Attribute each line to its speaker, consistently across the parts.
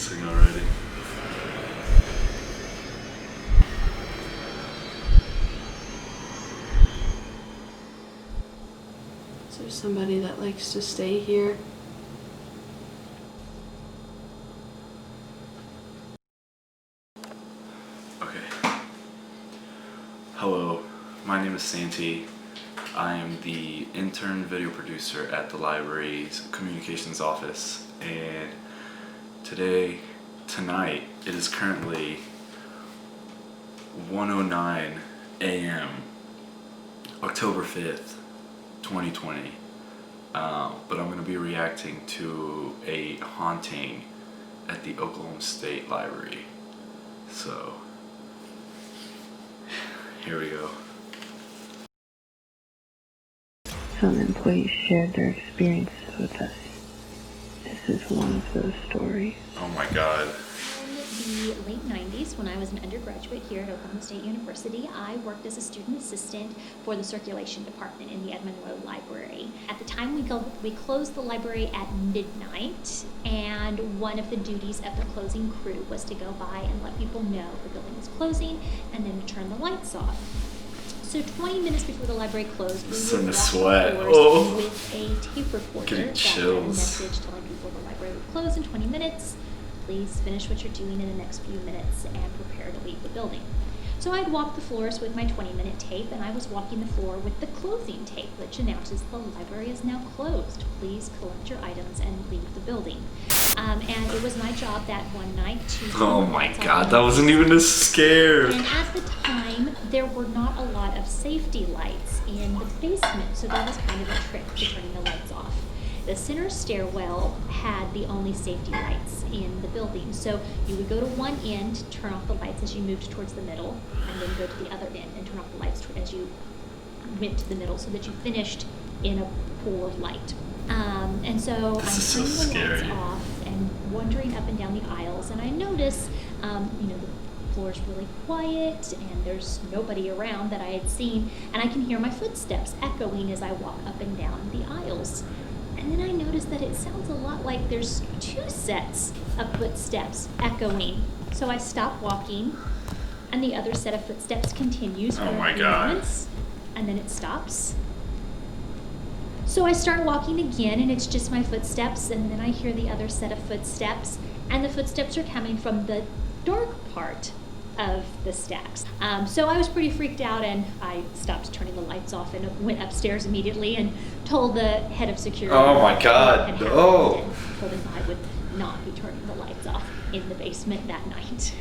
Speaker 1: this thing already.
Speaker 2: Is there somebody that likes to stay here?
Speaker 1: Okay. Hello, my name is Santi. I am the intern video producer at the library's communications office, and tonight, it is currently 1:09 a.m. October 5th, 2020. But I'm going to be reacting to a haunting at the Oklahoma State Library. So, here we go.
Speaker 2: Some employees shared their experiences with us. This is one of those stories.
Speaker 1: Oh my god.
Speaker 3: In the late 90s, when I was an undergraduate here at Oklahoma State University, I worked as a student assistant for the circulation department in the Edmond Road Library. At the time, we closed the library at midnight, and one of the duties of the closing crew was to go by and let people know the building was closing and then to turn the lights off. So 20 minutes before the library closed, we would walk the floors with a tape recorder that had a message telling people the library would close in 20 minutes. Please finish what you're doing in the next few minutes and prepare to leave the building. So I'd walk the floors with my 20-minute tape, and I was walking the floor with the closing tape, which announces the library is now closed. Please collect your items and leave the building. And it was my job that one night to...
Speaker 1: Oh my god, that wasn't even a scare.
Speaker 3: And at the time, there were not a lot of safety lights in the basement, so that was kind of a trick to turning the lights off. The center stairwell had the only safety lights in the building. So you would go to one end, turn off the lights as you moved towards the middle, and then go to the other end and turn off the lights as you went to the middle, so that you finished in a pool of light. And so I'm turning the lights off and wandering up and down the aisles, and I notice, the floor's really quiet and there's nobody around that I had seen, and I can hear my footsteps echoing as I walk up and down the aisles. And then I noticed that it sounds a lot like there's two sets of footsteps echoing. So I stop walking, and the other set of footsteps continues for a few moments, and then it stops. So I start walking again, and it's just my footsteps, and then I hear the other set of footsteps, and the footsteps are coming from the dark part of the steps. So I was pretty freaked out, and I stopped turning the lights off and went upstairs immediately and told the head of security.
Speaker 1: Oh my god, no!
Speaker 3: And told him I would not be turning the lights off in the basement that night.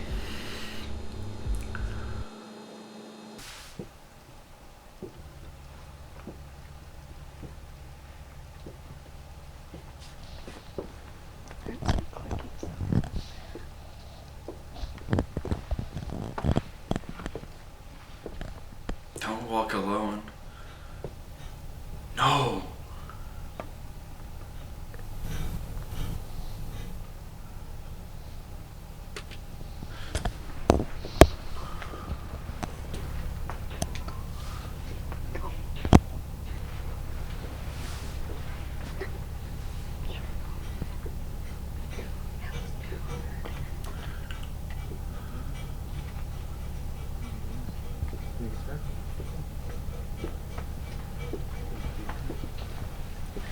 Speaker 1: Don't walk alone. No!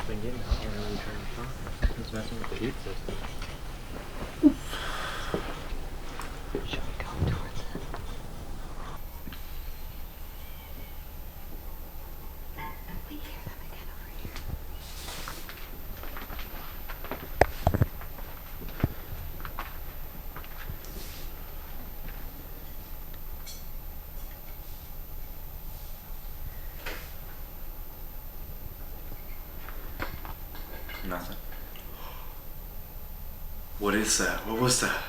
Speaker 4: Been getting out when we trying to talk. He's messing with the heat system. Should we go towards it? We hear them again over here.
Speaker 1: Nothing. What is that? What was that?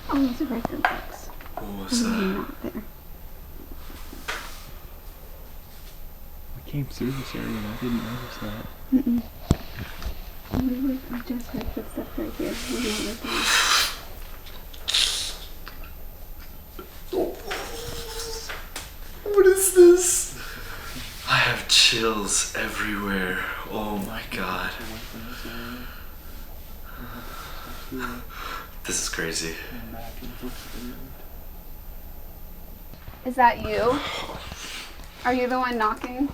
Speaker 5: Oh, those are record books.
Speaker 1: What was that?
Speaker 5: Not there.
Speaker 4: We came through this area and I didn't notice that.
Speaker 5: Mm-mm. We just heard footsteps right here. We know this
Speaker 1: What is this? I have chills everywhere. Oh my god. This is crazy.
Speaker 6: Is that you? Are you the one knocking?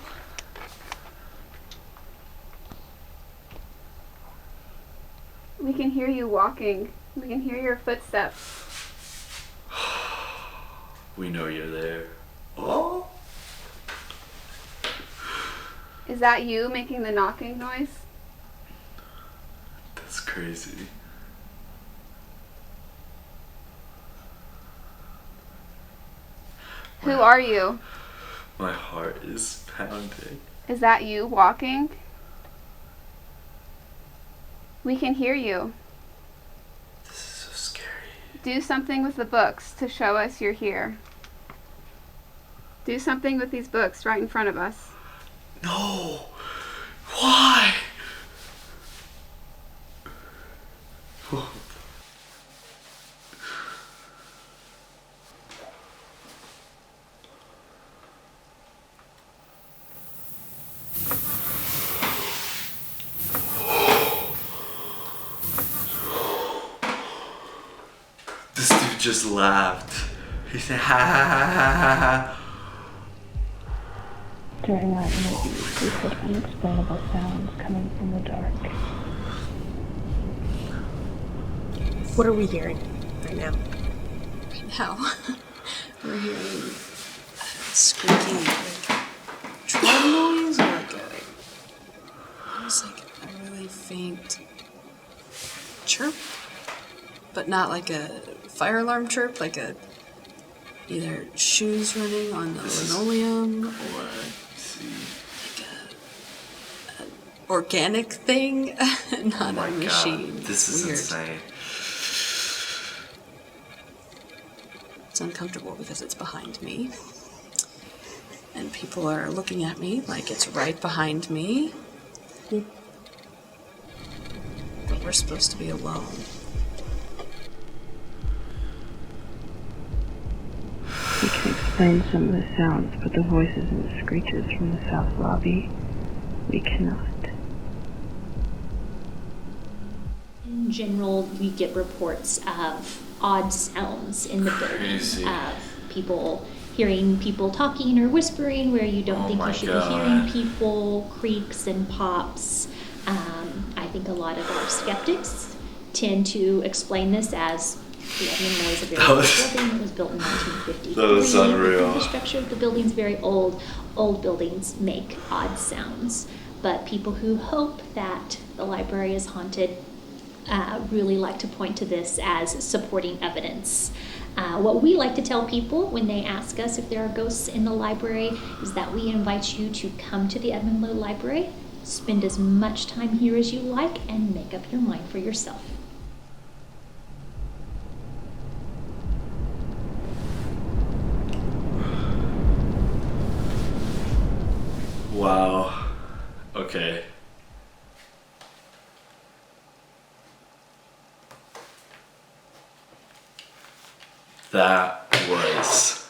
Speaker 6: We can hear you walking. We can hear your footsteps.
Speaker 1: We know you're there. Oh.
Speaker 6: Is that you making the knocking noise?
Speaker 1: That's crazy.
Speaker 6: Who are you?
Speaker 1: My heart is pounding.
Speaker 6: Is that you walking? We can hear you.
Speaker 1: This is so scary.
Speaker 6: Do something with the books to show us you're here. Do something with these books right in front of us.
Speaker 1: No! Why? This dude just laughed. He said, ha ha ha ha ha ha.
Speaker 2: During that interview, we heard unexplainable sounds coming from the dark.
Speaker 7: What are we hearing right now?
Speaker 8: Now we're hearing squeaky like drum noise or like almost like a really faint chirp, but not like a fire alarm chirp, like a either shoes running on the linoleum or like a organic thing, not a machine.
Speaker 1: This is
Speaker 8: Weird.
Speaker 1: insane.
Speaker 8: It's uncomfortable because it's behind me. And people are looking at me like it's right behind me. But we're supposed to be alone.
Speaker 2: We can explain some of the sounds, but the voices and the screeches from the south lobby, we cannot.
Speaker 3: In general, we get reports of odd sounds in the building,
Speaker 1: Crazy.
Speaker 3: of people hearing people talking or whispering where you don't think
Speaker 1: my
Speaker 3: you should
Speaker 1: God.
Speaker 3: be hearing people, creaks and pops. I think a lot of our skeptics tend to explain this as the Edmund Moy is a very
Speaker 1: That
Speaker 3: old
Speaker 1: was-
Speaker 3: building. It was built in 1953.
Speaker 1: That was unreal.
Speaker 3: The structure of the building's very old. Old buildings make odd sounds, but people who hope that the library is haunted really like to point to this as supporting evidence. What we like to tell people when they ask us if there are ghosts in the library is that we invite you to come to the Edmund Lowe Library, spend as much time here as you like, and make up your mind for yourself.
Speaker 1: Wow. Okay. That was